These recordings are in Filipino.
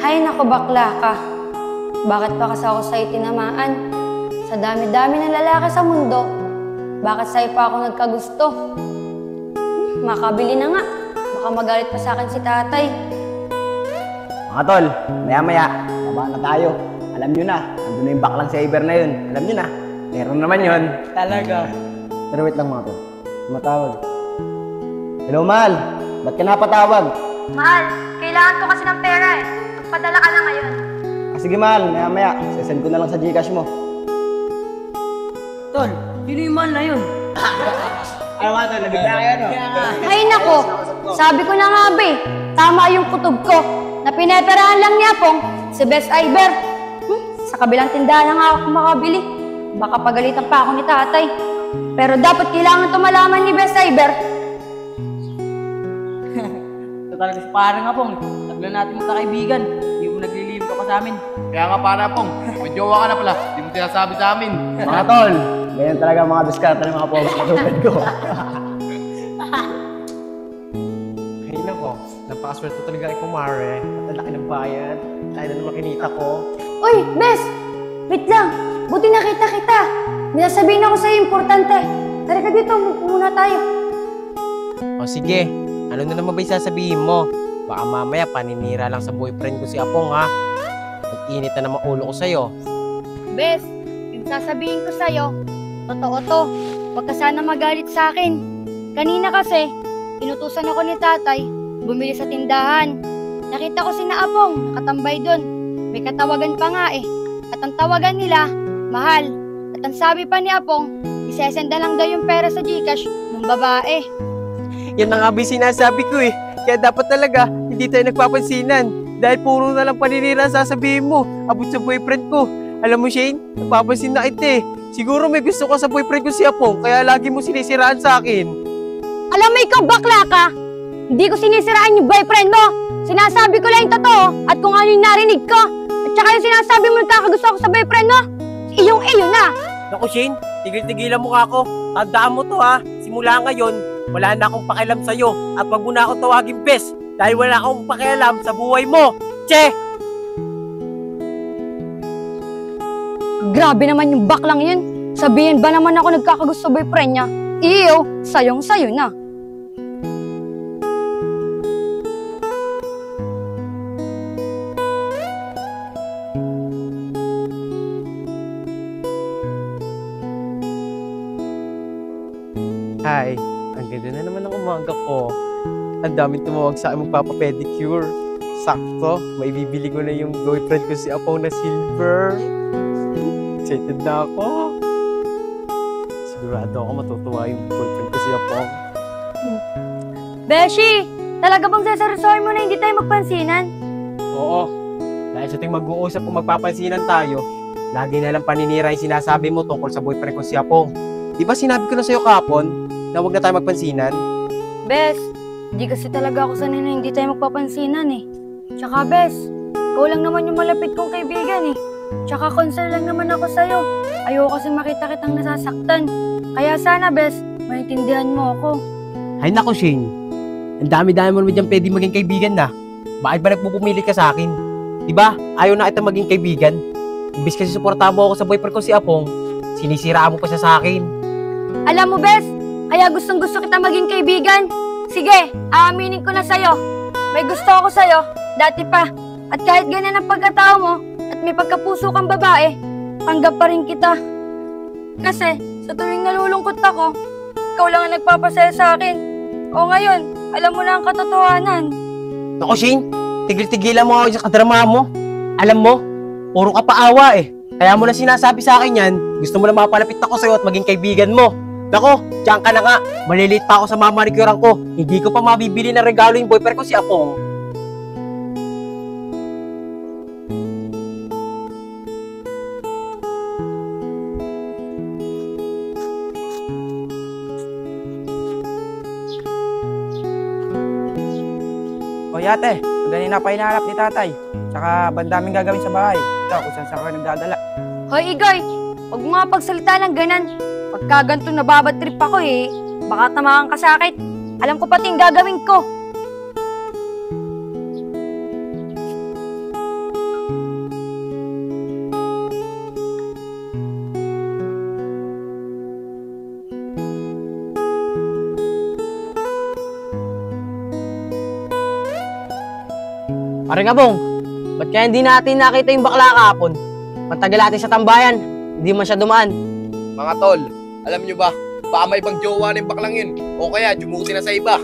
Hay nako bakla ka. Bakit pa kasi ako sa'yo tinamaan? Sa dami-dami ng lalaki sa mundo, bakit sa'yo pa ako nagkagusto? Makabili na nga. Baka magalit pa sa akin si tatay. Mga tol, maya-maya, baba na tayo. Alam nyo na, nandun na yung baklang saver na yun. Alam nyo na, meron naman yun. Talaga. Pero wait lang mga tol, tumatawag. Hello, Mahal. Ba't ka napatawag? Mahal, kailangan ko kasi ng pera eh. Magpadala ka na ngayon. Sige, Mahal, maya-maya, sesend ko na lang sa Gcash mo. Tol, sino yung mahal na yun? Ano nga tol, nabigla kayo, no? Hay nako, sabi ko na nga ba eh, tama yung kutob ko na pineperahan lang niya pong si Best Iber. Sa kabilang tindahan na nga ako makabili. Baka pagalitan pa ako ni tatay. Pero dapat kailangan ito malaman ni Best Iber. Ito talaga si parang nga pong. Taglan natin magkakaibigan. Hindi mo naglilihim ka pa sa amin. Kaya nga para pong, may jowa ka na pala, di mo sinasabi sa amin. Mga tol, ganyan talaga mga diskarte ng mga pobre katulad ko. Ay nako, napakaswerte talaga ay kumare. At ang laki ng bayad. Tayo na naman kinita ko. Uy, Bes! Wait lang! Buti nakita kita! May sasabihin ako sa'yo importante. Tara ka dito, muna tayo. O sige, ano na naman ba yung sasabihin mo? Baka mamaya paninira lang sa boyfriend ko si Apong ha. Mag-init na naman ulo ko sa'yo. Bes, yung sasabihin ko sa'yo, totoo to. Huwag ka sana magalit sa akin. Kanina kasi, inutusan ako ni tatay, bumili sa tindahan. Nakita ko si Apong, nakatambay doon. May katawagan pa nga eh. At ang tawagan nila, mahal. At ang sabi pa ni Apong, isesenda lang daw yung pera sa Gcash ng babae. Yan ang abi sinasabi ko eh. Kaya dapat talaga, hindi tayo nagpapansinan. Dahil puro na lang paninira sasabihin mo. Abot sa boyfriend ko. Alam mo Shane, nagpapansin na kita eh. Siguro may gusto ka sa boyfriend ko si Apong, kaya lagi mo sinisiraan sa akin. Alam mo ikaw bakla ka? Hindi ko sinisiraan yung boyfriend mo. Sinasabi ko lang yung totoo at kung ano yung narinig ko. At saka yung sinasabi mo nagkakagusto ako sa boyfriend mo, iyong-iyo na. Naku Shane, tigil-tigilan mo ka ako. Tandaan mo to ha. Simula ngayon, wala na akong pakialam sa'yo. At wag mo na akong tawagin bes. Dahil wala akong pakialam sa buhay mo. Che! Grabe naman yung baklang yun. Sabihin ba naman ako nagkakagusto sa boyfriend niya? Iyo, sayong-sayo na. Hi, ang ganda na naman ng umaga ko. Ang daming tumawag sa akin magpapapedicure. Sakto, may bibili ko na yung boyfriend ko si Apong na silver. Excited na ako. Sigurado ako matutuwa yung boyfriend ko si Apong. Beshi, talaga bang sasarusahin mo na hindi tayo magpansinan? Oo, dahil sa ting mag-uusap kung magpapansinan tayo, lagi na lang paninira yung sinasabi mo tungkol sa boyfriend ko si Apong. Di ba sinabi ko na sa'yo kahapon na huwag na tayo magpansinan? Bes, hindi kasi talaga ako sanay na hindi tayo magpapansinan eh. Tsaka Bes, ikaw lang naman yung malapit kong kaibigan eh. Tsaka concern lang naman ako sa'yo. Ayoko kasi makita kitang nasasaktan. Kaya sana Bes, maintindihan mo ako. Ay nako Shane, ang dami-dami mo naman dyan pwede maging kaibigan na. Bakit ba nagpupumilit ka sa akin? Diba, ayaw na kita maging kaibigan. Imbis kasi suportahan mo ako sa boyfriend ko si Apong, sinisiraan mo pa siya sa akin. Alam mo Bes, kaya gustong-gusto kita maging kaibigan. Sige, aaminin ko na sa'yo. May gusto ako sa'yo, dati pa. At kahit ganyan ang pagkatao mo, at may pagkapuso kang babae, tanggap pa rin kita. Kasi, sa tuwing nalulungkot ako, ikaw lang ang nagpapasaya sa akin. O ngayon, alam mo na ang katotohanan. Naku Shane, tigil-tigilan mo ako sa kadrama mo. Alam mo, puro ka paawa eh. Kaya mo na sinasabi sa akin yan, gusto mo na mapalapit ako sa'yo at maging kaibigan mo. Nako, diyan ka na nga. Maliliit pa ako sa mamarikuran ko. Hindi ko pa mabibili ng regalo yung boyfriend ko si Apong. O yate, ganina pa hinahanap ni tatay. Tsaka bandaming gagawin sa bahay. Ito, kung saan ka nagdadala. Hoy Igoy, huwag mo nga pagsalita ng ganan. Pagka ganito nababad trip ako eh, baka tamakan ka sa akin. Alam ko pati yung gagawin ko. Pare nga bong, ba't kaya hindi natin nakita yung bakla kahapon? Matagal natin sa tambayan, hindi man siya dumaan. Mga tol, alam nyo ba, baka may ibang jowa ng baklang yun. O kaya, jumuti na sa iba.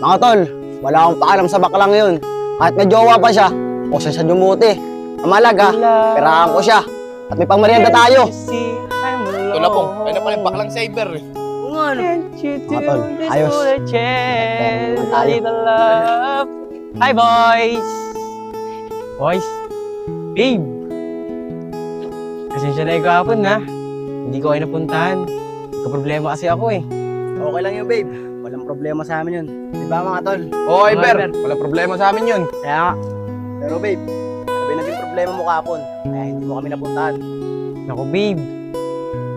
Mga tol, wala akong paalam sa baklang yun. Kahit may jowa pa siya, o siya dumuti. Ang malaga, perahan ko siya. At may pangmerienda tayo. Ito na pong, ay na pala yung baklang cyber eh. Mga tol, ayos. Tayo. Hi boys! Boys, babe! Pasensya na kahapon na. Hindi ko kayo napuntahan. Problema kasi ako eh. Okay lang yun, babe. Walang problema sa amin yun. Di ba, mga tol? Oo, Iber, wala problema sa amin yun. Kaya nga, Pero, babe, ano ba yung naging problema mo kahapon? Kaya hindi mo kami napuntahan. naku babe.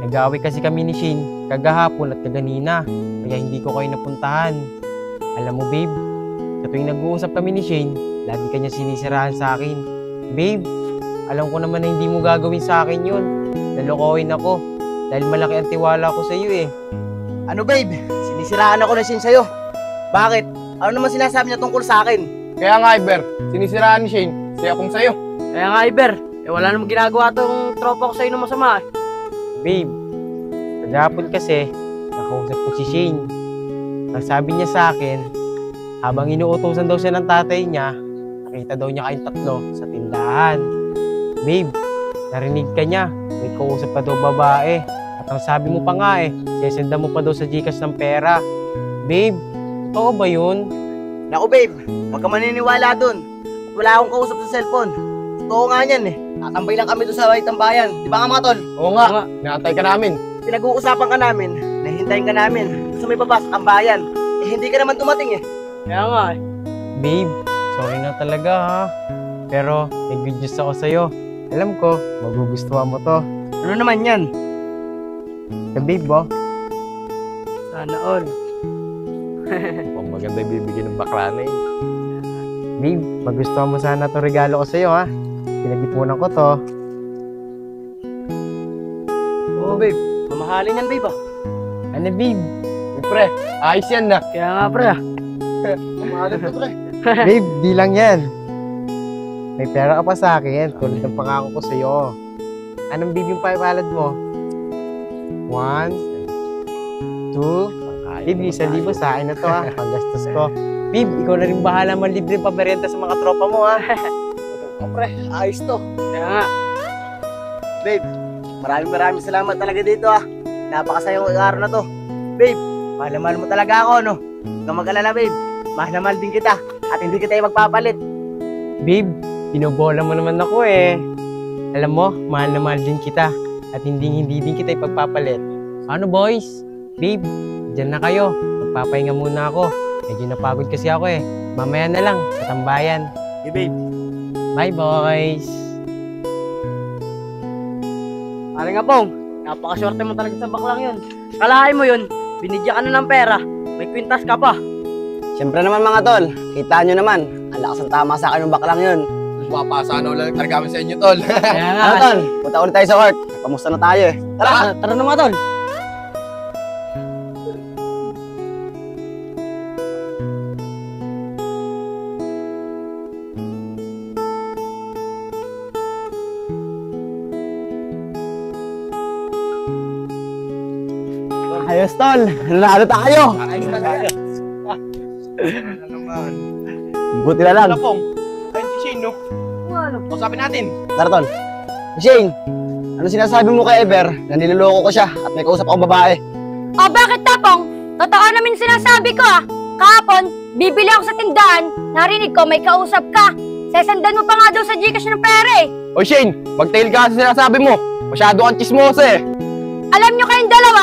Nag-away kasi kami ni Shane kagahapon at kaganina. Kaya hindi ko kayo napuntahan. Alam mo babe, sa tuwing nag-uusap kami ni Shane, lagi kanya sinisiraan sa akin. Babe, alam ko naman na hindi mo gagawin sa akin yun. Nalokohin ako. Dahil malaki ang tiwala ko sa iyo eh. Ano, babe? Sinisiraan ako na sin sa'yo. Bakit? Ano naman sinasabi niya tungkol sa akin? Kaya nga, Iber, sinisiraan ni Shane, siya kung sa'yo. Kaya nga, Iber, wala namang ginagawa tong tropa ko sa'yo na masama eh. Babe, kagahapon kasi, nakausap ko si Shane. Ang sabi niya sa akin, habang inuutosan daw siya ng tatay niya, nakita daw niya kayong tatlo sa tindahan. Babe, narinig ka niya, may kausap pa daw babae. At ang sabi mo pa nga eh, sesenda mo pa daw sa Gcash ng pera. Babe, totoo ba yun? Naku, babe, huwag ka maniniwala dun. Wala akong kausap sa cellphone. Totoo nga yan eh. Natambay lang kami doon sa tambayan. Di ba nga, mga tol? Oo nga, naantay ka namin. Pinag-uusapan ka namin, nahintayin ka namin. Sa may baba sa tambayan. Eh, hindi ka naman dumating eh. Kaya nga eh. Babe, sorry na talaga ha. Pero, may good news ako sa'yo. Alam ko, magugustuhan mo to. Ano naman yan? Ka babe, oh. Sana all. Mukhang maganda yung bibigyan ng bakla na yun. Babe, magustuhan mo sana itong regalo ko sa'yo ha. Pinag-ipunan ko to. Oo, babe. Mamahalin yan, babe ah. Ano babe? Pre, ayos yan na. Kaya nga, pre ah. Mamahalin ko, pre. Babe, di lang yan. May pera ka pa sa akin, tulad ng pangako ko sa'yo. Anong babe yung palad mo? 1, 2, babe, 1,000 sa akin na to ha, panggastos ko. Babe, ikaw na rin bahala manlibre pa merienda sa mga tropa mo ha. Oh, pre, ayos to. Kaya nga. Babe, maraming salamat talaga dito ah. Napakasayang araw na to. Babe, mahal na mahal mo talaga ako, no? Huwag kang mag-alala, babe. Mahal na mahal din kita. At hindi kita yung magpapalit. Babe, pinobola mo naman ako eh. Alam mo, mahal na mahal din kita. At hindi din kita ipagpapalit. Ano boys? Babe, dyan na kayo. Magpapahinga muna ako. Medyo napagod kasi ako eh. Mamaya na lang, sa tambayan. Hey, babe. Bye boys! Pare nga, Pong. Napakaswerte mo talaga sa baklang yun. Kalahay mo yun, binigyan ka na ng pera. May kwintas ka pa. Siyempre naman, mga tol. Kita nyo naman. Ang lakas ng tama sa akin ng baklang yun. Mapasa na ulit talaga kami sa inyo, tol. Kaya nga. Ano, tol? Punta ulit tayo sa court. Pamusta na tayo eh. Tara! Tara na mga tol. Ayos, tol. Nanalo tayo. Ayos na tayo. Ano naman? Buti na lang. Wala pong. Ayun si Shane, no? Ano? Kausapin natin. Tara, tol. Shane, ano sinasabi mo kay Ever na niloloko ko siya at may kausap akong babae? O bakit tapong? Totoo namin sinasabi ko ah. Kahapon, bibili ako sa tindahan, narinig ko may kausap ka. Sesandan mo pa nga daw sa Gcash ng pera eh. O Shane, magtail ka sa sinasabi mo. Masyado kang chismosa eh. Alam nyo kayong dalawa,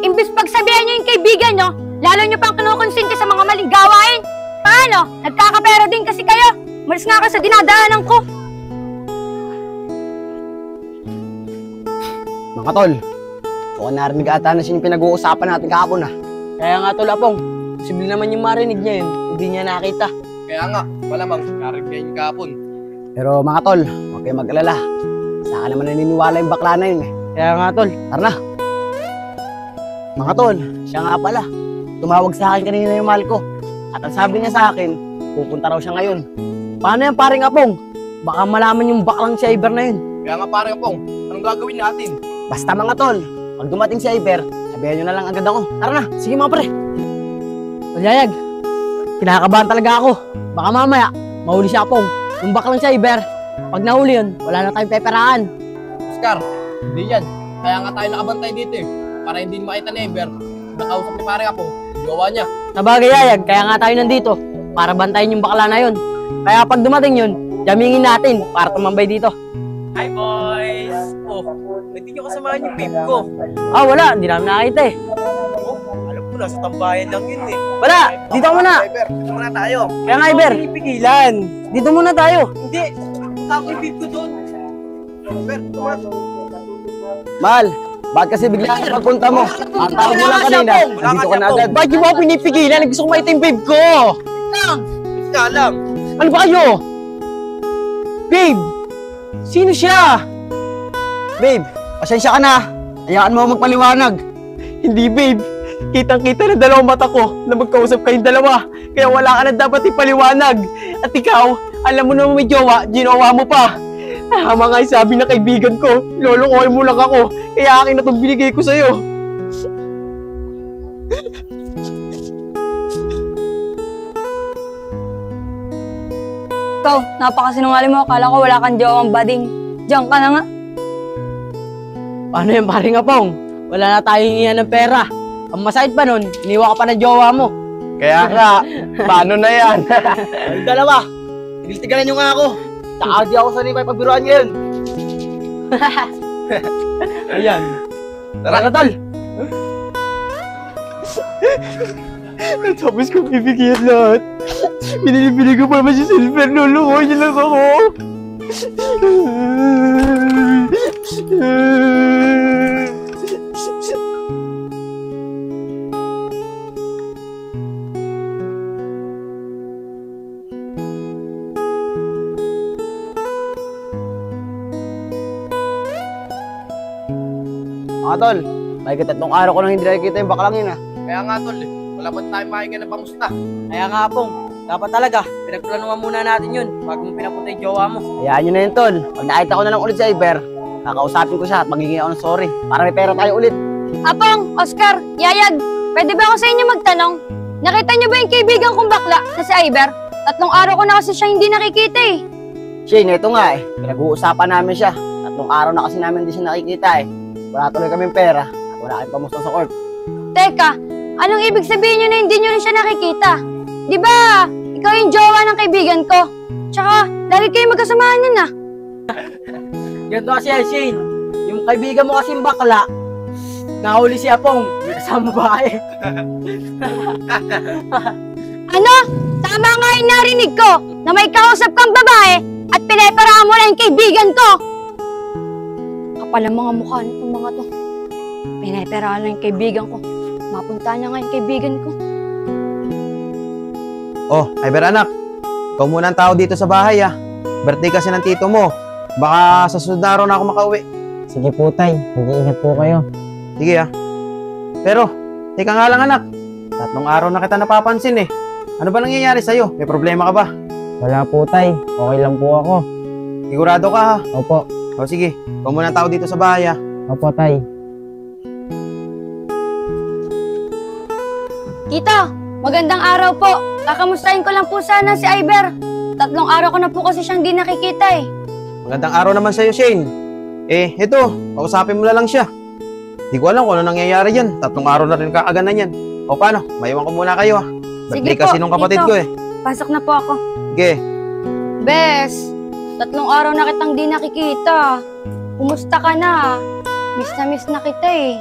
imbis pagsabihan nyo yung kaibigan nyo, lalo nyo pang kinukonsinti sa mga maling gawain. Paano? Nagkakapera din kasi kayo. Malis nga ka sa dinadaanan ko. Mga tol, mukhang narinig ata na siya yung pinag-uusapan natin kahapon ah. Kaya nga, tol, Apong. Posible naman yung marinig niya yun. Hindi niya nakita. Kaya nga, malamang narinig niya yung kapon. Pero mga tol, huwag kayong mag-alala. Sa akin naman naniniwala yung bakla na yun eh. Kaya nga, tol. Tara na. Mga tol, siya nga pala. Tumawag sa akin kanina yung mahal ko. At ang sabi niya sa akin, pupunta raw siya ngayon. Paano yan paring Apong? Baka malaman yung baklang si Iber na yun. Kaya nga paring Apong, anong gagawin natin? Basta mga tol, pag dumating si Iber, sabihan nyo na lang agad ako. Tara na, sige mga pre. Yayag, kinakabahan talaga ako. Baka mamaya, mahuli si Apong. Yung baklang si Iber, pag nahuli yun, wala na tayong peperaan. Oscar, hindi yan. Kaya nga tayo nakabantay dito eh. Para hindi makita ni Eber. Nakausap ni paring Apong, jowa niya. Sabagay Yayag, kaya nga tayo nandito para bantayan yung bakla na yun. Kaya pag dumating yun, jamingin natin para tumambay dito. Hi boys! Oh, hindi nyo kasamahan yung babe ko. Ah, wala, hindi namin nakita eh. Oh, alam ko nasa tambayan lang yun eh. Wala, dito muna. Eber, dito muna tayo. Kaya nga Iber, Pinipigilan. dito muna tayo. Hindi, punta ko yung babe ko doon. Eber, dito muna. Mahal, bakit kasi bigla ka pagpunta mo? Ang tawag mo lang kanina, dito ka na agad. Bakit mo ako pinipigilan? Gusto ko makita yung babe ko. Hindi ka alam. Ano ba kayo? Babe, sino siya? Babe, pasensya ka na. Hayaan mo magpaliwanag. Hindi babe, kitang-kita na dalawang mata ko na magkausap kayong dalawa. Kaya wala ka na dapat ipaliwanag. At ikaw, alam mo naman may jowa, ginawa mo pa. Tama nga yung sabi ng kaibigan ko, lolokohin mo lang ako. Kaya akin na itong binigay ko sa'yo. Ikaw, napakasinungaling mo. Akala ko wala kang jowang bading. Diyan ka na nga. Paano yan paring Apong? Wala na tayong hihingihan ng pera. Ang masakit pa nun, iniwa ka pa ng jowa mo. Kaya nga, paano na yan? Ay, dalawa, tigil-tigalan nyo nga ako. Tsaka di ako sanay pa pagbiruan ngayon. Ayan. Tara. Tara, tol. Tapos kong bibigyan lahat. Binili ko pa naman si Silver, lulukohin niya lang ako. Mga tol, may 3 araw ko nang hindi nakikita yung baklang yun ah. Kaya nga tol, wala ba tayong mahinga na pamusta? Kaya nga Apong, dapat talaga, pinagplanuhan muna natin yun bago mo pinapunta yung jowa mo. Hayaan nyo na yun tol. Pag nakita ko na lang ulit si Iber, kakausapin ko siya at magiging ako ng sorry. Para may pera tayo ulit. Apong, Oscar, Yayag, pwede ba ako sa inyo magtanong? Nakita niyo ba yung kaibigan kong bakla na si Iber? 3 araw ko na kasi siya hindi nakikita eh. Shane, ito nga eh. Pinag-uusapan namin siya. 3 araw na kasi namin hindi siya nakikita eh. Wala tuloy kaming pera at wala kaming pamusta sa court. Teka, anong ibig sabihin niyo na hindi niyo rin siya nakikita? Di ba, ikaw yung jowa ng kaibigan ko? Tsaka, lagi kayo magkasamahan yun ah. Ganito kasi yan, Shane. Yung kaibigan mo kasing bakla, nahuli si Apong, may kasama babae. Ano? Tama nga yung narinig ko na may kausap kang babae at pinaparaan mo na yung kaibigan ko. Kapal ang mga mukha nitong mga to. Pinaparaan lang yung kaibigan ko. Mapunta niya nga yung kaibigan ko. Oh, Iber anak. Ikaw muna ang tao dito sa bahay ah. Birthday kasi ng tito mo. Baka sa susunod na araw na ako makauwi. Sige po tay, mag-iingat po kayo. Sige ah. Pero, teka nga lang anak. 3 araw na kita napapansin eh. Ano ba nangyayari sa'yo? May problema ka ba? Wala po tay, okay lang po ako. Sigurado ka ha? Opo, O sige, ikaw muna ang tao dito sa bahay ah. opo tay. Tito, magandang araw po. Kakamustahin ko lang po sana si Iber. 3 araw ko na po kasi siyang di nakikita eh. Magandang araw naman sa'yo, Shane. Eh, ito, kausapin mo na lang siya. Di ko alam kung ano nangyayari yan. 3 araw na rin kaaganan yan. O paano, maiwan ko muna kayo ah. Birthday Sige po, kasi nung kapatid Tito. ko eh. Pasok na po ako. Sige. Bes, 3 araw na kitang di nakikita. Kumusta ka na? Miss na kita eh.